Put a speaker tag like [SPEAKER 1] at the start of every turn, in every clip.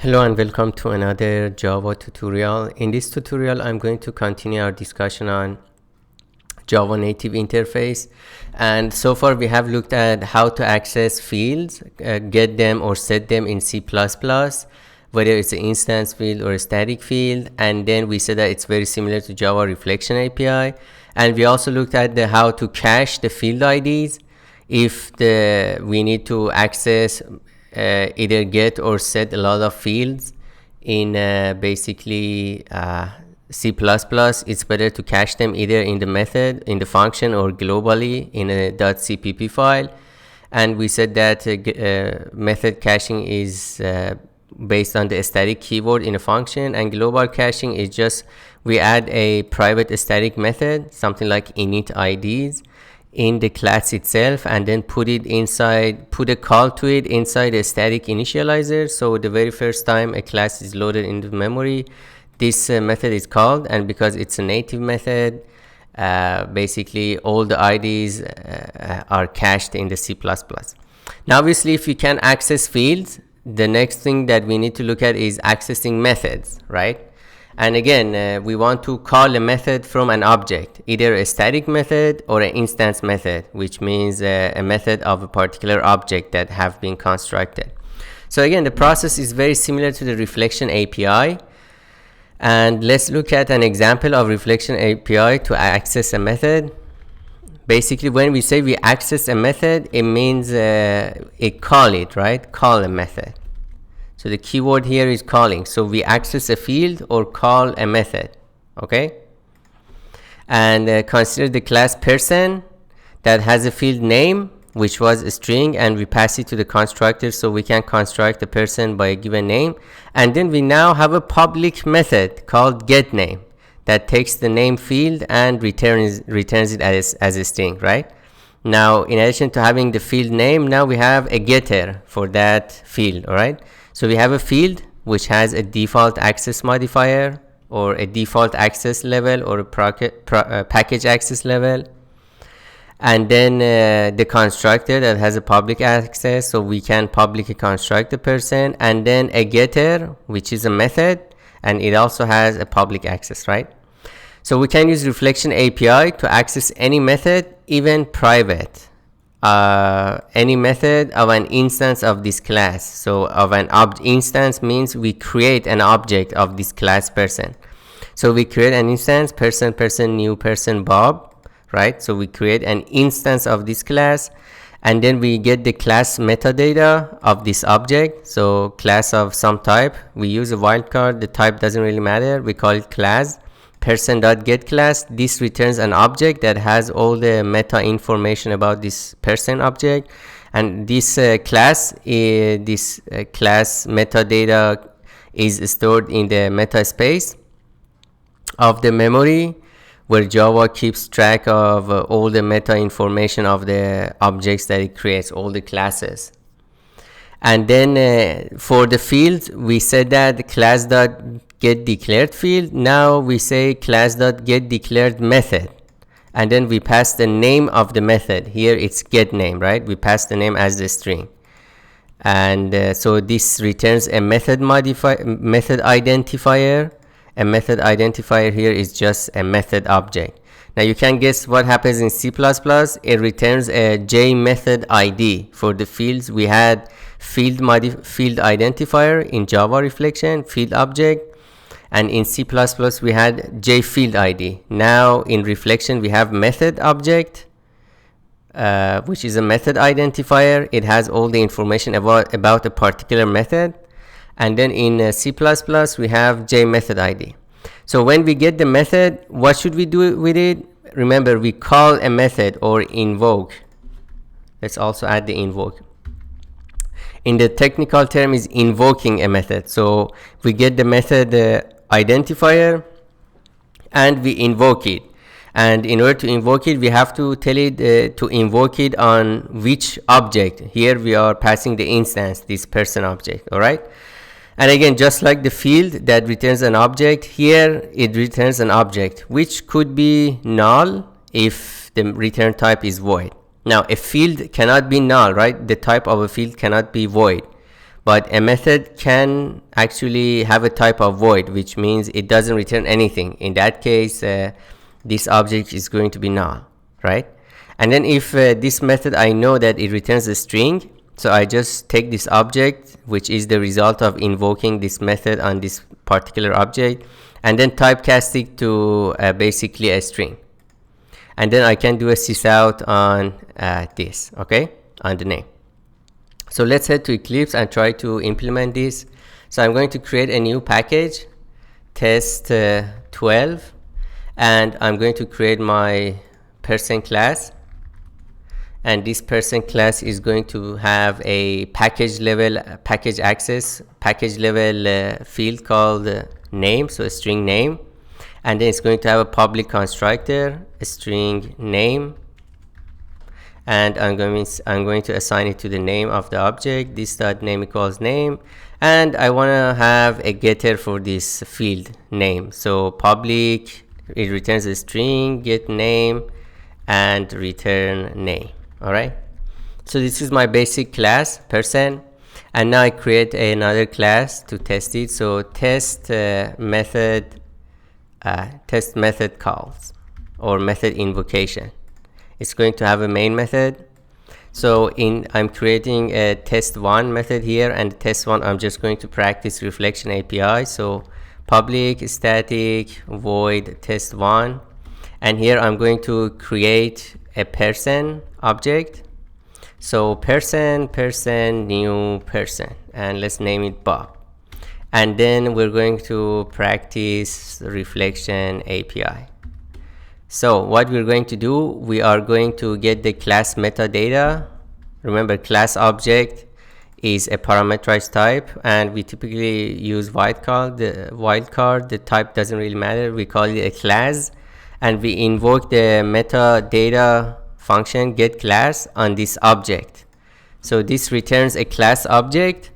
[SPEAKER 1] Hello and welcome to another Java tutorial. In this tutorial, I'm going to continue our discussion on Java native interface. And so far we have looked at how to access fields, get them or set them in C++, whether it's an instance field or a static field. And then we said that it's very similar to Java Reflection API. And we also looked at how to cache the field IDs if we need to access either get or set a lot of fields in basically C++. It's better to cache them either in the method, in the function, or globally in a .cpp file. And we said that method caching is based on the static keyword in a function, and global caching is just we add a private static method, something like init IDs, in the class itself, and then put a call to it inside a static initializer. So the very first time a class is loaded into memory, this method is called, and because it's a native method, basically all the IDs are cached in the C++. Now obviously if you can access fields, the next thing that we need to look at is accessing methods, right? And again, we want to call a method from an object, either a static method or an instance method, which means a method of a particular object that have been constructed. So again, the process is very similar to the Reflection API. And let's look at an example of Reflection API to access a method. Basically, when we say we access a method, it means call it, right? Call a method. So the keyword here is calling. So we access a field or call a method, okay? And consider the class person that has a field name, which was a string, and we pass it to the constructor so we can construct a person by a given name. And then we now have a public method called getName that takes the name field and returns it as a string, right? Now, in addition to having the field name, now we have a getter for that field, all right? So we have a field which has a default access modifier or a default access level or a package access level. And then the constructor that has a public access, so we can publicly construct the person. And then a getter, which is a method, and it also has a public access, right? So we can use Reflection API to access any method, even private. Any method of an instance of this class. So of an instance means we create an object of this class person. So we create an instance, person, new person, Bob, right? So we create an instance of this class, and then we get the class metadata of this object. So class of some type, we use a wildcard, the type doesn't really matter, we call it class. Person.getClass, this returns an object that has all the meta information about this person object, and this class metadata is stored in the meta space of the memory, where Java keeps track of all the meta information of the objects that it creates, all the classes. And then for the fields, we said that class.getDeclared field. Now we say class.getDeclared method, and then we pass the name of the method. Here it's getName, right? We pass the name as the string, and so this returns a method identifier. A method identifier here is just a method object. Now you can guess what happens in C++. It returns a JMethod ID for the fields. We had field identifier in Java Reflection, field object, and in C++ we had JField ID. Now in Reflection we have method object, which is a method identifier. It has all the information about a particular method. And then in C++ we have JMethod ID. So when we get the method, what should we do with it? Remember, we call a method or invoke. Let's also add the invoke. In the technical term is invoking a method. So we get the method identifier and we invoke it. And in order to invoke it, we have to tell it to invoke it on which object. Here we are passing the instance, this person object, all right? And again, just like the field that returns an object, here it returns an object which could be null if the return type is void. Now a field cannot be null, right? The type of a field cannot be void. But a method can actually have a type of void, which means it doesn't return anything. In that case, this object is going to be null, right? And then if this method, I know that it returns a string, so I just take this object, which is the result of invoking this method on this particular object, and then typecast it to basically a string. And then I can do a sysout on this, okay, on the name. So let's head to Eclipse and try to implement this. So I'm going to create a new package, test 12, and I'm going to create my person class. And this person class is going to have a package level, package access, package level field called name, so a string name. And then it's going to have a public constructor, a string name. And I'm going to assign it to the name of the object, this dot name equals name, and I want to have a getter for this field name. So public, it returns a string, get name, and return name. All right, so this is my basic class person, and now I create another class to test it. So test method calls, or method invocation. It's going to have a main method. So I'm creating a test1 method here, and test1 I'm just going to practice reflection API. So public static void test1, and here I'm going to create a person object. So person new person, and let's name it Bob. And then we're going to practice reflection API. So what we're going to do, we are going to get the class metadata. Remember, class object is a parameterized type, and we typically use wildcard. The type doesn't really matter. We call it a class, and we invoke the metadata function get class on this object. So this returns a class object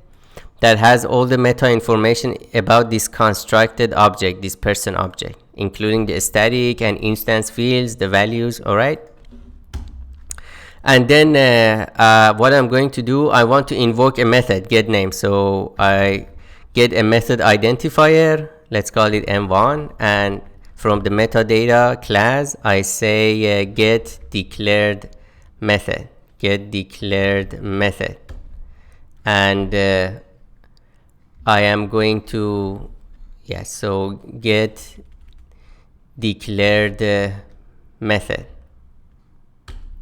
[SPEAKER 1] that has all the meta information about this constructed object, this person object, including the static and instance fields, the values. All right. And then what I'm going to do, I want to invoke a method get name. So I get a method identifier, let's call it m1, and from the metadata class I say get declared method, and I am going to so get declared method.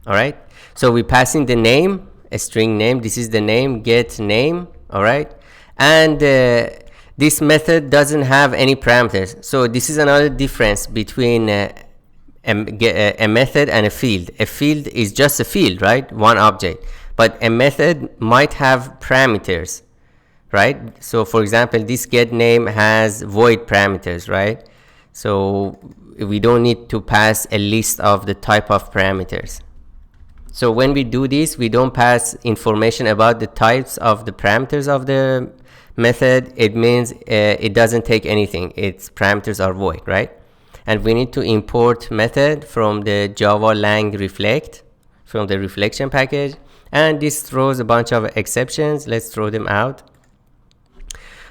[SPEAKER 1] All right, so we pass in the name, a string name. This is the name, get name. All right, and this method doesn't have any parameters. So this is another difference between a method and a field. A field is just a field, right? One object. But a method might have parameters, right? So for example, this get name has void parameters, right? So we don't need to pass a list of the type of parameters. So when we do this, we don't pass information about the types of the parameters of the method. It means it doesn't take anything. Its parameters are void, right? And we need to import method from the Java lang reflect, from the reflection package. And this throws a bunch of exceptions. Let's throw them out.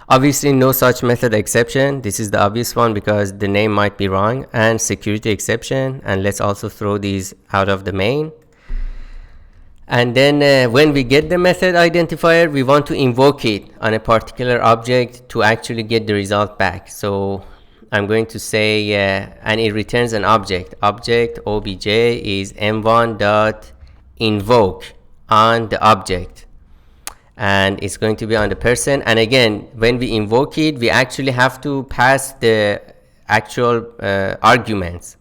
[SPEAKER 1] Obviously, no such method exception. This is the obvious one because the name might be wrong. And security exception. And let's also throw these out of the main. And then when we get the method identifier, we want to invoke it on a particular object to actually get the result back. So I'm going to say, and it returns an object. Object obj is m1.invoke on the object. And it's going to be on the person. And again, when we invoke it, we actually have to pass the actual arguments.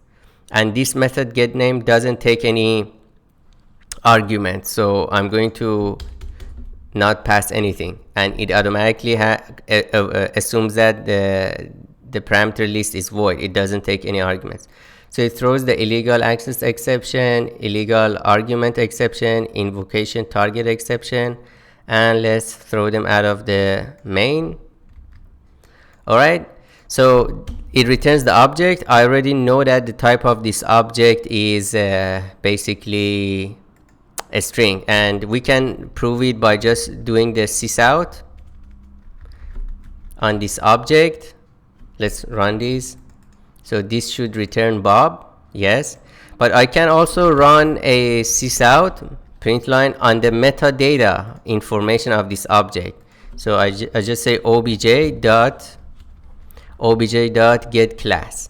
[SPEAKER 1] And this method getName doesn't take any argument, so I'm going to not pass anything, and it automatically assumes that the parameter list is void. It doesn't take any arguments, so it throws the illegal access exception, illegal argument exception, invocation target exception, and let's throw them out of the main. All right, so it returns the object. I already know that the type of this object is basically a string, and we can prove it by just doing the sysout on this object. Let's run this. So this should return Bob, yes. But I can also run a sysout println on the metadata information of this object. So I just say obj dot get class.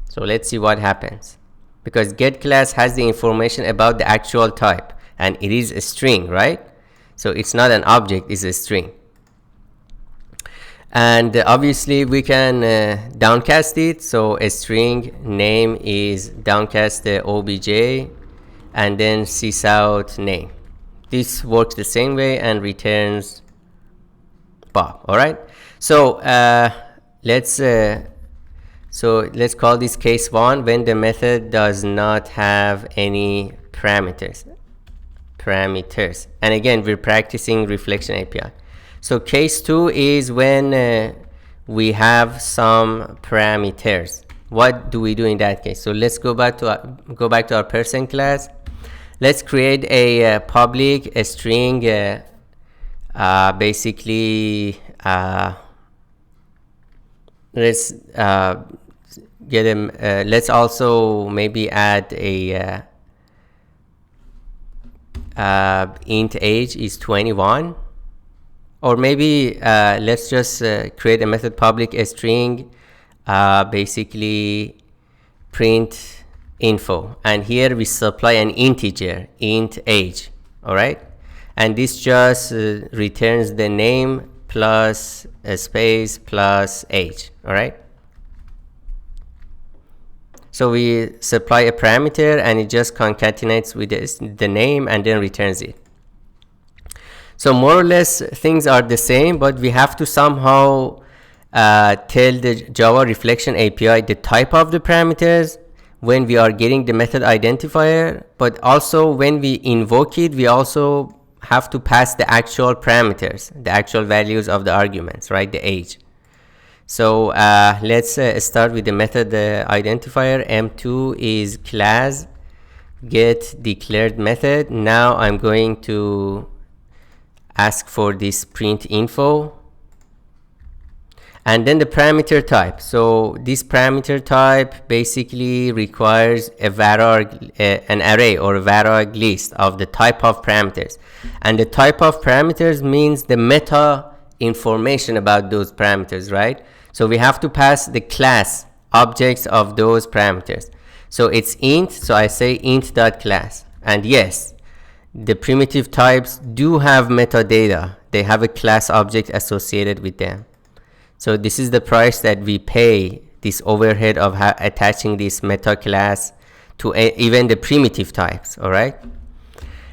[SPEAKER 1] So let's see what happens, because get class has the information about the actual type, and it is a string, right? So it's not an object, it's a string. And obviously we can downcast it. So a string name is downcast obj and then sysout name. This works the same way and returns Bob. All right. So let's call this case 1 when the method does not have any parameters. And again, we're practicing reflection API. So case 2 is when we have some parameters. What do we do in that case? So let's go back to our person class. Let's create a public string. Basically, let's get him. Let's also maybe add a int age is 21. Or maybe let's just create a method public string, basically print info, and here we supply an integer int age. All right, and this just returns the name plus a space plus age. All right, so we supply a parameter and it just concatenates with the name and then returns it. So more or less things are the same, but we have to somehow tell the Java Reflection API the type of the parameters when we are getting the method identifier, but also when we invoke it, we also have to pass the actual parameters, the actual values of the arguments, right, the age. So let's start with the method identifier. M2 is class get declared method. Now I'm going to ask for this print info and then the parameter type. So this parameter type basically requires a vararg, an array or a vararg list of the type of parameters, and the type of parameters means the meta information about those parameters, right? So we have to pass the class objects of those parameters. So it's int, so I say int.class, and yes, the primitive types do have metadata. They have a class object associated with them. So this is the price that we pay, this overhead of attaching this meta class to even the primitive types. All right.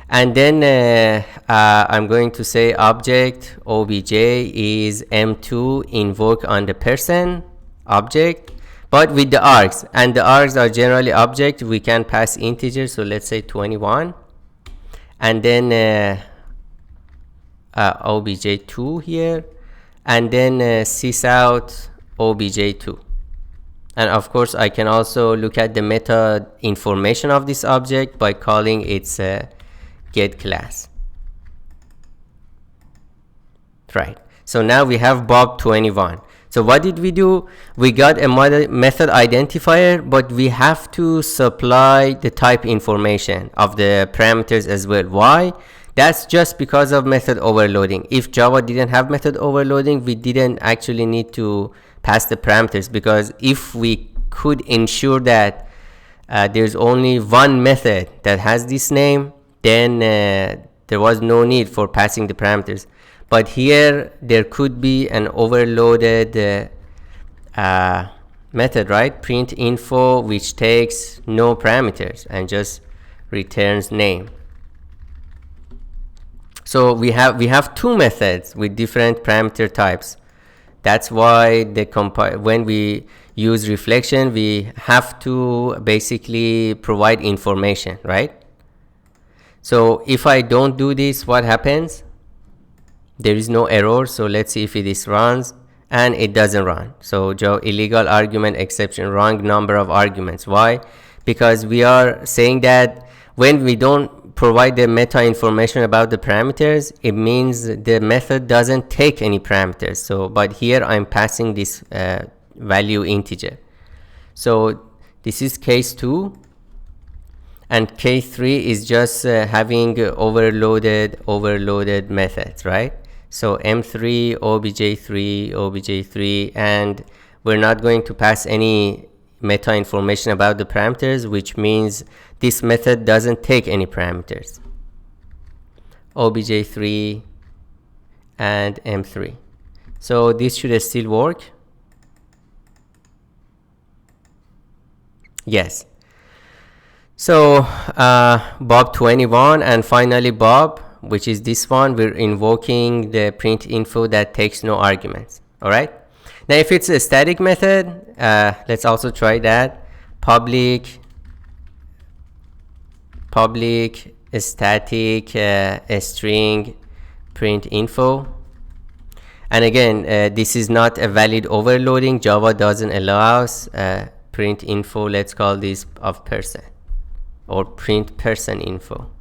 [SPEAKER 1] And then I'm going to say object obj is M2 invoke on the person object, but with the args, and the args are generally object. We can pass integers. So let's say 21. And then obj2 here, and then sysout obj2. And of course I can also look at the meta information of this object by calling its get class. Right, so now we have Bob 21. So what did we do? We got a method identifier, but we have to supply the type information of the parameters as well. Why? That's just because of method overloading. If Java didn't have method overloading, we didn't actually need to pass the parameters, because if we could ensure that there's only one method that has this name, then there was no need for passing the parameters. But here there could be an overloaded method, right? Print info, which takes no parameters and just returns name. So we have two methods with different parameter types. That's why when we use reflection, we have to basically provide information, right? So if I don't do this, what happens? There is no error. So let's see if it runs, and it doesn't run. So illegal argument exception, wrong number of arguments. Why? Because we are saying that when we don't provide the meta information about the parameters, it means the method doesn't take any parameters. So, but here I'm passing this value integer. So this is case 2, and case 3 is just having overloaded methods, right? So m3, obj3, obj3, and we're not going to pass any meta information about the parameters, which means this method doesn't take any parameters. obj3 and m3. So this should still work. Yes. So Bob 21, and finally Bob, which is this one, we're invoking the print info that takes no arguments. All right. Now, if it's a static method, let's also try that. Public static string print info. And again, this is not a valid overloading. Java doesn't allow us print info. Let's call this of person, or print person info.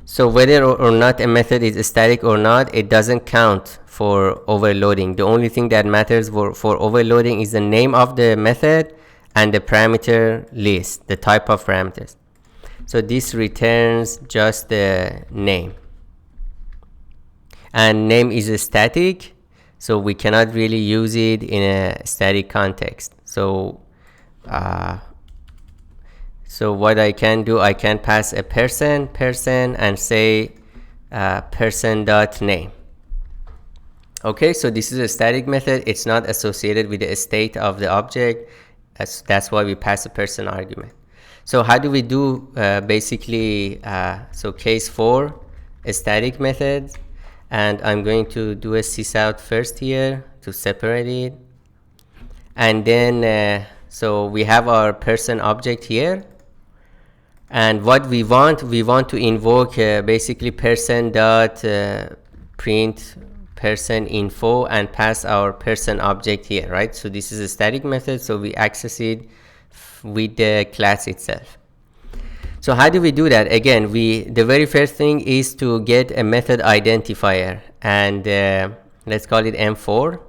[SPEAKER 1] So whether or not a method is static or not, it doesn't count for overloading. The only thing that matters for overloading is the name of the method and the parameter list, the type of parameters. So this returns just the name. And name is a static, so we cannot really use it in a static context. So what I can do, I can pass a person, and say person.name. Okay, so this is a static method. It's not associated with the state of the object. That's why we pass a person argument. So how do we do basically, so case 4, a static method, and I'm going to do a sysout first here to separate it. And then, so we have our person object here. And what we want to invoke basically person dot print person info and pass our person object here, right? So this is a static method, so we access it with the class itself. So how do we do that? Again, the very first thing is to get a method identifier, and let's call it m4.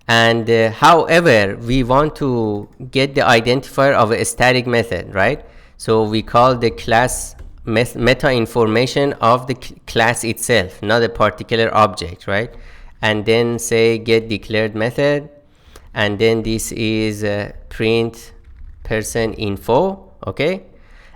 [SPEAKER 1] And however, we want to get the identifier of a static method, right? So we call the class meta information of the class itself, not a particular object, right? And then say get declared method, and then this is print person info, okay?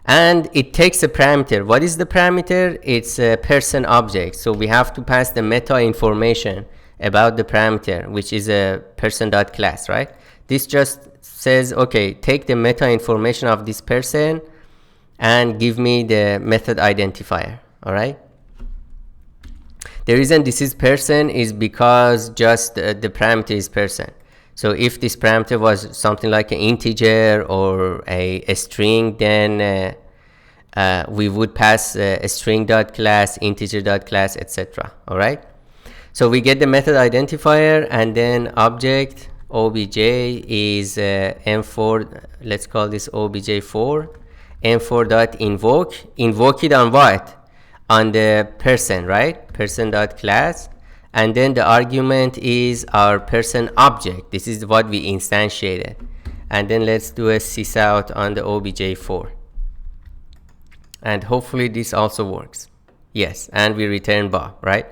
[SPEAKER 1] And it takes a parameter. What is the parameter? It's a person object. So we have to pass the meta information about the parameter, which is a person.class, right? This just says, okay, take the meta information of this person and give me the method identifier. All right. The reason this is person is because just the parameter is person. So if this parameter was something like an integer or a string, then we would pass a string.class, integer.class, etc. All right. So we get the method identifier, and then object obj is m4. Let's call this obj4. m4.invoke. Invoke it on what? On the person, right? Person.class. And then the argument is our person object. This is what we instantiated. And then let's do a sysout on the obj4. And hopefully this also works. Yes, and we return Bob, right?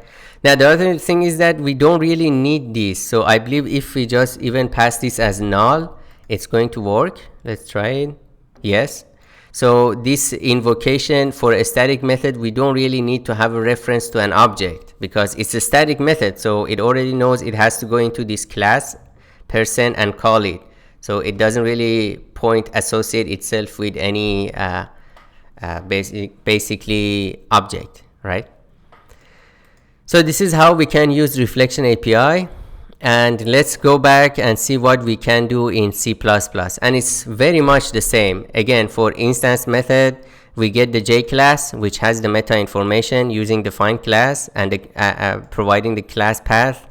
[SPEAKER 1] Now the other thing is that we don't really need this. So I believe if we just even pass this as null, it's going to work. Let's try it. Yes. So this invocation for a static method, we don't really need to have a reference to an object because it's a static method. So it already knows it has to go into this class person and call it. So it doesn't really associate itself with any basically object, right? So this is how we can use reflection API. And let's go back and see what we can do in C++. And it's very much the same. Again, for instance method, we get the J class, which has the meta information using define class and providing the class path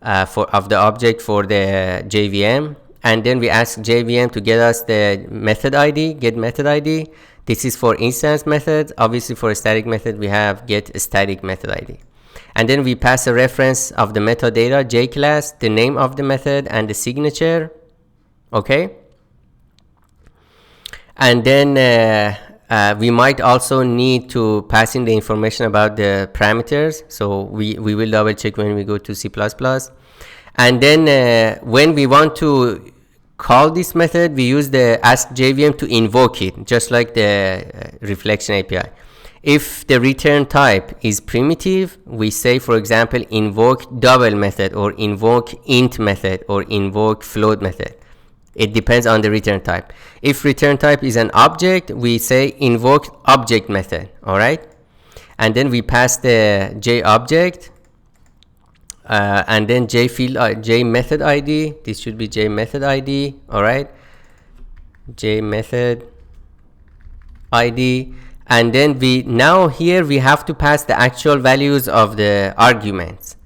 [SPEAKER 1] of the object for the JVM. and then we ask JVM to get us the method ID, get method ID. This is for instance methods. Obviously for a static method we have get static method ID. And then we pass a reference of the metadata, J class, the name of the method and the signature. Okay. And then we might also need to pass in the information about the parameters. So we will double check when we go to C++. And then when we want to call this method, we use the ask JVM to invoke it, just like the reflection API. If the return type is primitive, we say, for example, invoke double method or invoke int method or invoke float method. It depends on the return type. If return type is an object, we say invoke object method. All right. And then we pass the J object and then J field, J method ID. This should be J method ID. All right. J method ID. And then now here we have to pass the actual values of the arguments,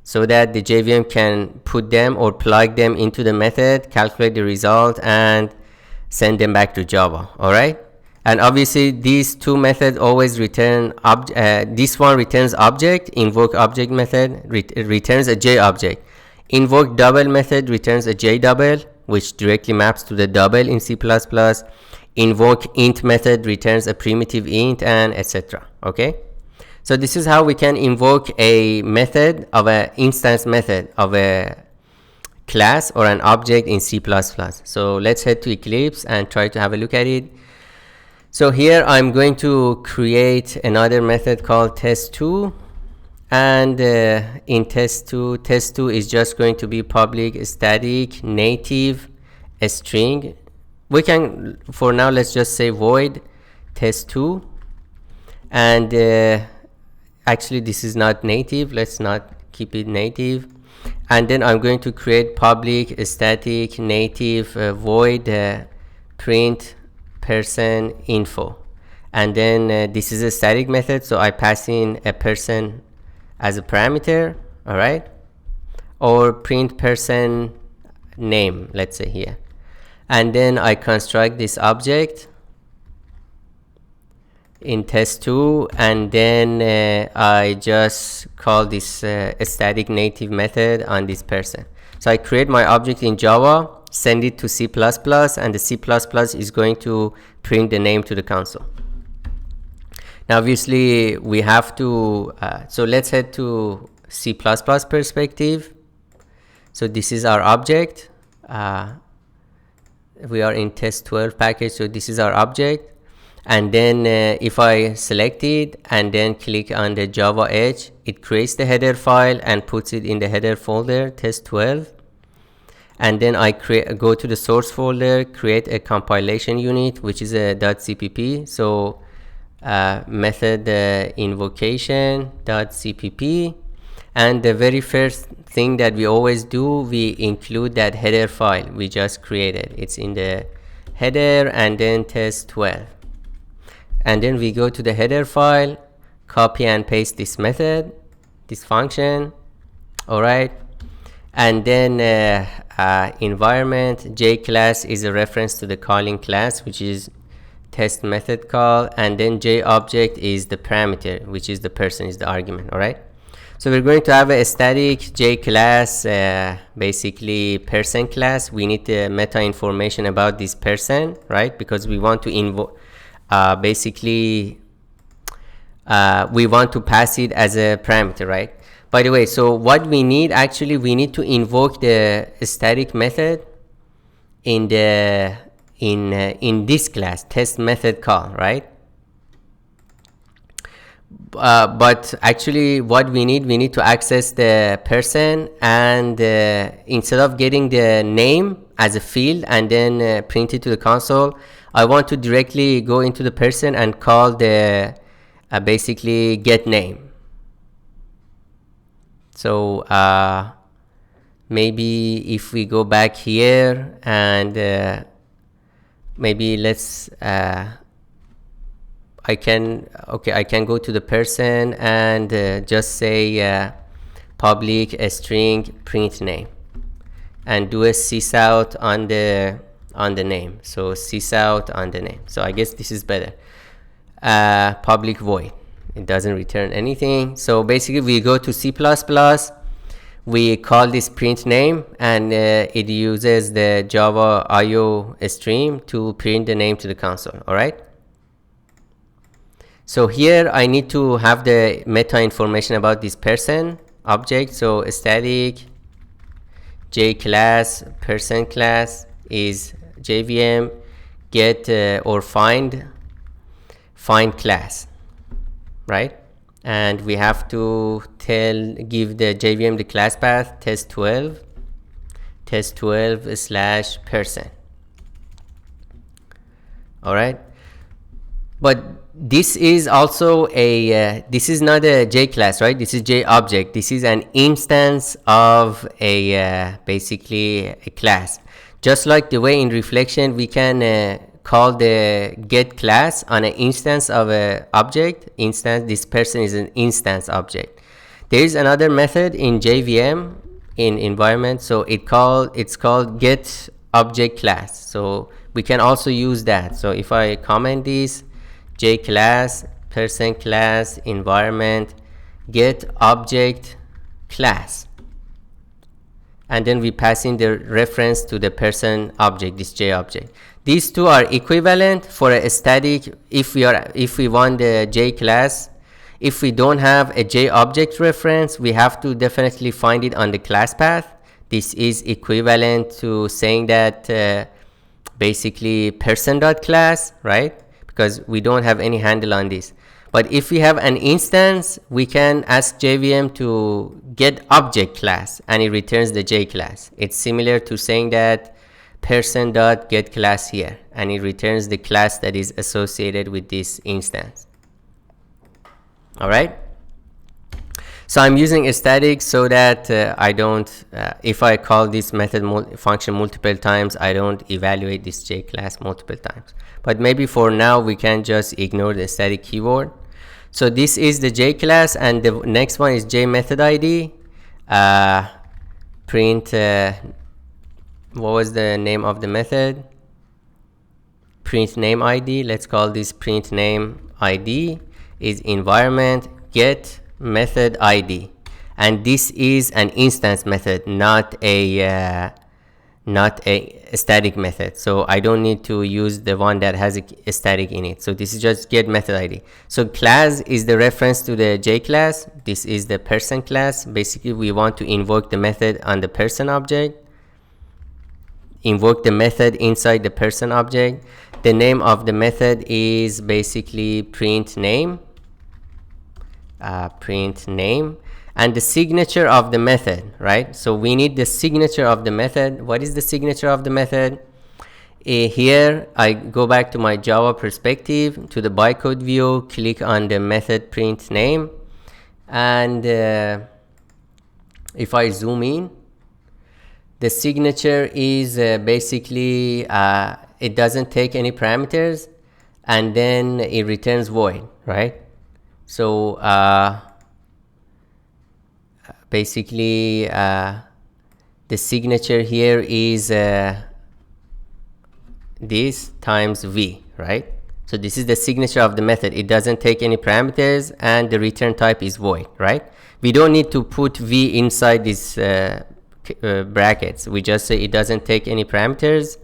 [SPEAKER 1] so that the JVM can put them or plug them into the method, calculate the result, and send them back to Java. All right. And obviously these two methods always return this one returns object, invoke object method returns a J object. Invoke double method returns a J double, which directly maps to the double in C++. Invoke int method returns a primitive int, and etc. Okay. So this is how we can invoke a method of an instance method of a class or an object in C++. So let's head to Eclipse and try to have a look at it. So here I'm going to create another method called test2, and in test2 is just going to be public static native string. We can, for now, let's just say void test2, and actually this is not native, let's not keep it native. And then I'm going to create public static native void print person info, and then this is a static method, so I pass in a person as a parameter. All right. Or print person name, let's say here, and then I construct this object in test2, and then I just call this static native method on this person. So I create my object in Java, send it to C++, and the C++ is going to print the name to the console. Now obviously we have to so let's head to C++ perspective. So this is our object. We are in test12 package, so this is our object. And then if I select it and then click on the Java Edge, it creates the header file and puts it in the header folder test12. And then I go to the source folder, create a compilation unit, which is a .cpp. So method invocation.cpp, and the very first thing that we always do, we include that header file we just created. It's in the header, and then test12. And then we go to the header file, copy and paste this method, this function. All right. And then environment J class is a reference to the calling class, which is test method call, and then J object is the parameter, which is the person, is the argument. All right. So we're going to have a static J class, basically person class. We need the meta information about this person, right? Because we want to invoke, basically we want to pass it as a parameter, right? By the way, so what we need, actually we need to invoke the static method in the in this class, test method call, right? But actually what we need to access the person, and instead of getting the name as a field and then print it to the console, I want to directly go into the person and call the basically get name. So maybe if we go back here and maybe let's I can go to the person and just say public string print name. and do a sysout on the name. So sysout on the name. So I guess this is better. Public void. It doesn't return anything. So basically we go to C++, we call this print name, and it uses the Java IO stream to print the name to the console. All right. So here I need to have the meta information about this person object. So static J class person class is JVM get or find class, right? And we have to give the JVM the class path test12 /person. All right, but this is also a this is not a J class, right? This is J object. This is an instance of a basically a class. Just like the way in reflection we can call the get class on an instance of a object. This person is an instance object. There is another method in JVM in environment, so it's called get object class. So we can also use that. So if I comment this, J class person class environment get object class, and then we pass in the reference to the person object, this J object. These two are equivalent for a static. If we want the J class, if we don't have a J object reference, we have to definitely find it on the class path. This is equivalent to saying that basically person.class, right? Because we don't have any handle on this. But if we have an instance, we can ask JVM to get object class, and it returns the J class. It's similar to saying that person.get class here, and it returns the class that is associated with this instance. All right. So I'm using a static so that I don't, if I call this method function multiple times, I don't evaluate this J class multiple times. But maybe for now we can just ignore the static keyword. So this is the J class, and the next one is J method ID. Print, what was the name of the method? Print name ID. Let's call this print name ID is environment get method ID, and this is an instance method, not a static method. So I don't need to use the one that has a static in it. So this is just get method ID. So class is the reference to the J class. This is the person class. Basically we want to invoke the method on the person object, invoke the method inside the person object. The name of the method is basically print name, and the signature of the method, right? So we need the signature of the method. What is the signature of the method? Here I go back to my Java perspective, to the bytecode view, click on the method print name, and if I zoom in, the signature is basically it doesn't take any parameters, and then it returns void, right? So basically the signature here is this times v, right? So this is the signature of the method. It doesn't take any parameters, and the return type is void, right? We don't need to put v inside these brackets. We just say it doesn't take any parameters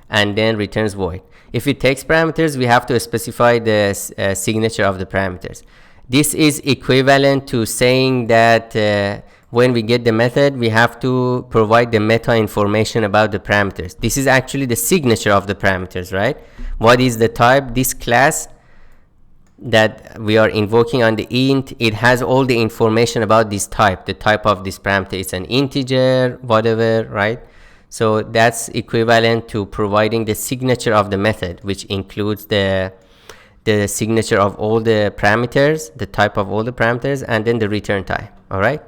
[SPEAKER 1] and then returns void. If it takes parameters, we have to specify the signature of the parameters. This is equivalent to saying that when we get the method, we have to provide the meta information about the parameters. This is actually the signature of the parameters, right? What is the type? This class that we are invoking on the int, it has all the information about this type, the type of this parameter. It's an integer, whatever, right? So that's equivalent to providing the signature of the method, which includes the signature of all the parameters, the type of all the parameters, and then the return type. All right.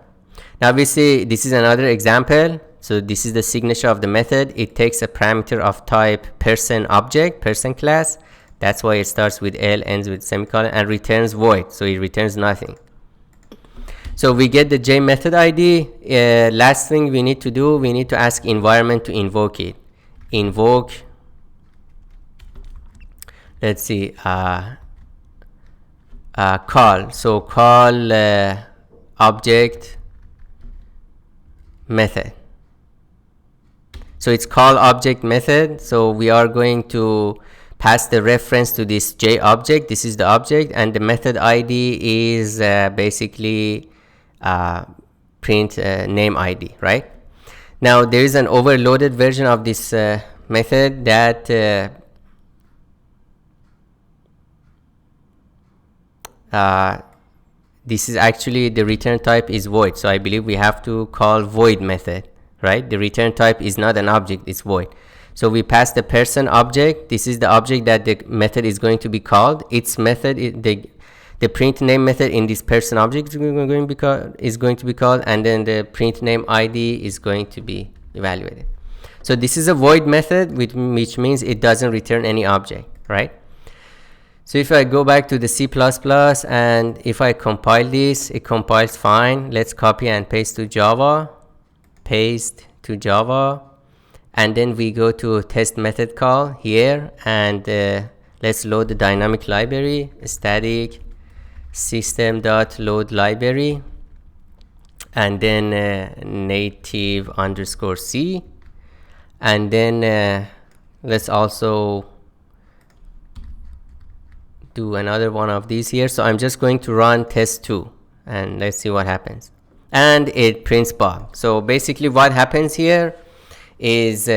[SPEAKER 1] Now obviously this is another example. So this is the signature of the method. It takes a parameter of type person object, person class. That's why it starts with L, ends with semicolon, and returns void. So it returns nothing. So we get the J method ID. Last thing we need to do, we need to ask environment to invoke it. Invoke, let's see, call. So call object method. So it's call object method. So we are going to pass the reference to this J object. This is the object, and the method ID is basically print name ID, right? Now there is an overloaded version of this method that this is actually the return type is void. So I believe we have to call void method, right? The return type is not an object, it's void. So we pass the person object. This is the object that the method is going to be called. Its method, the print name method in this person object is going to be called, and then the print name ID is going to be evaluated. So this is a void method, which means it doesn't return any object, right? So if I go back to the C++ and if I compile this, it compiles fine. Let's copy and paste to Java, paste to Java. And then we go to test method call here, and let's load the dynamic library, static system.load library, and then native underscore C. And then let's also do another one of these here. So I'm just going to run test2 and let's see what happens. And it prints Bob. So basically what happens here is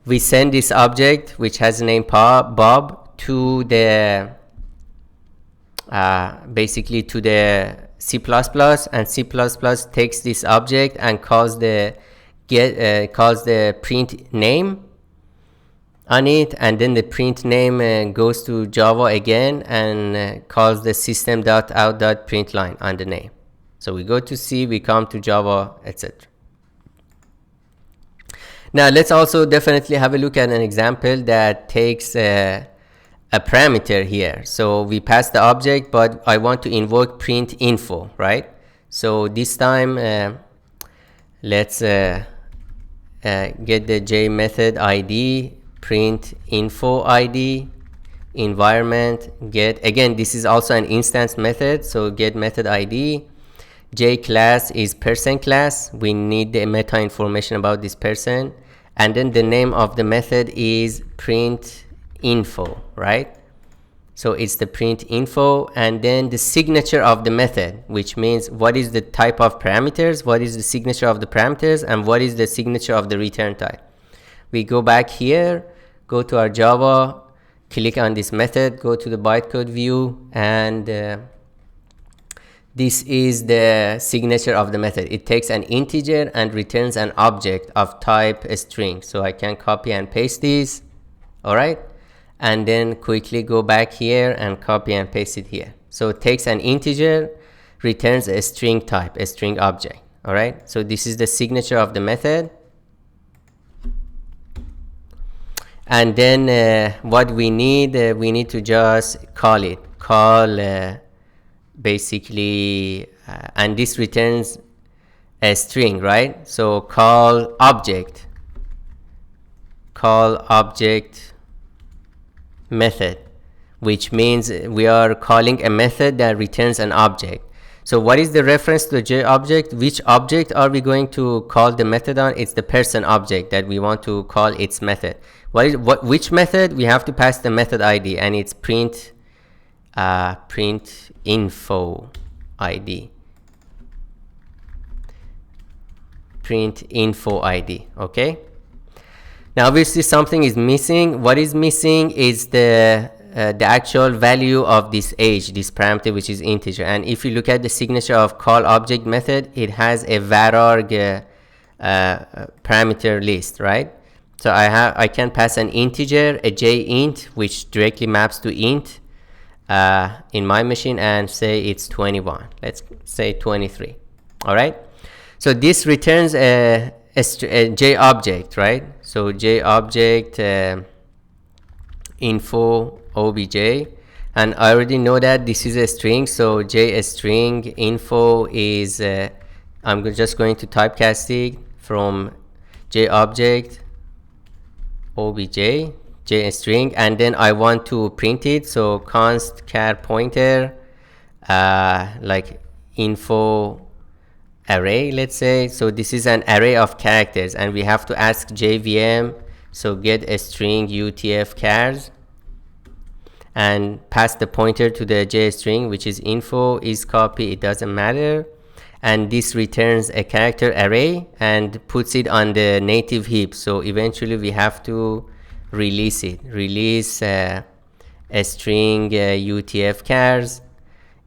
[SPEAKER 1] we send this object which has the name Bob to the basically to the C++, and C++ takes this object and calls the print name on it, and then the print name goes to Java again and calls the system.out.println on the name. So we go to C, we come to Java, etc. Now let's also definitely have a look at an example that takes a parameter here. So we pass the object, but I want to invoke print info, right? So this time let's get the J method ID, print info ID, environment, get, again this is also an instance method, so get method ID. J class is person class, we need the meta information about this person, and then the name of the method is print info, right? So it's the print info, and then the signature of the method, which means what is the type of parameters, what is the signature of the parameters, and what is the signature of the return type. We go back here, go to our Java, click on this method, go to the bytecode view, and this is the signature of the method. It takes an integer and returns an object of type string. So I can copy and paste these, all right? And then quickly go back here and copy and paste it here. So it takes an integer, returns a string type, a string object, all right? So this is the signature of the method. And then what we need to just call it, basically, and this returns a string, right? So call object method, which means we are calling a method that returns an object. So what is the reference to the J object? Which object are we going to call the method on? It's the person object that we want to call its method. Which method? We have to pass the method ID, and it's print info ID. Print info ID, okay? Now obviously something is missing. What is missing is the actual value of this age, this parameter, which is integer. And if you look at the signature of call object method, it has a vararg parameter list, right? So I can pass an integer, a JInt, which directly maps to int in my machine, and say it's 21. Let's say 23. All right. So this returns a J object, right? So J object info obj, And I already know that this is a string, so J string info is I'm just going to typecast it from J object obj J string, and then I want to print it, so const char pointer like info array, let's say. So this is an array of characters, and we have to ask JVM, so get a string utf chars, and pass the pointer to the J string, which is info is copy, it doesn't matter, and this returns a character array and puts it on the native heap. So eventually we have to release it, release a string utf chars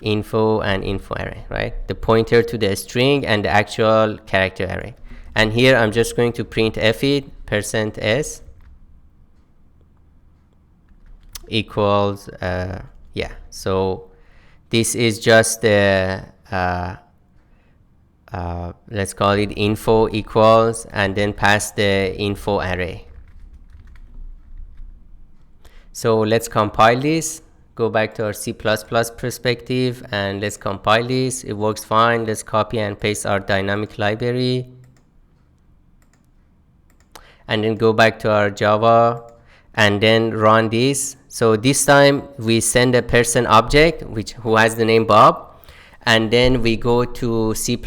[SPEAKER 1] info and info array, right? The pointer to the string and the actual character array. And here I'm just going to print f it %s equals yeah, so this is just the let's call it info equals, and then pass the info array. So let's compile this, go back to our C++ perspective, and let's compile this. It works fine. Let's copy and paste our dynamic library, and then go back to our Java and then run this. So this time we send a person object who has the name Bob, and then we go to C++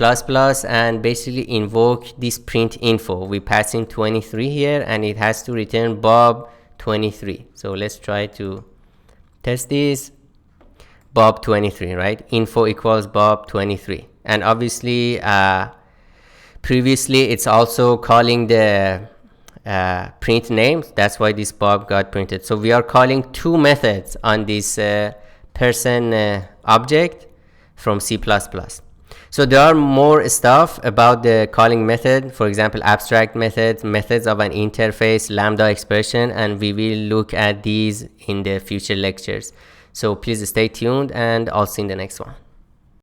[SPEAKER 1] and basically invoke this print info. We pass in 23 here, and it has to return Bob 23. So let's try to test this. Bob 23, right? Info equals Bob 23. And obviously previously it's also calling the print names. That's why this Bob got printed. So we are calling two methods on this person object from C++. So there are more stuff about the calling method, for example, abstract methods, methods of an interface, lambda expression, and we will look at these in the future lectures. So please stay tuned, and I'll see you in the next one.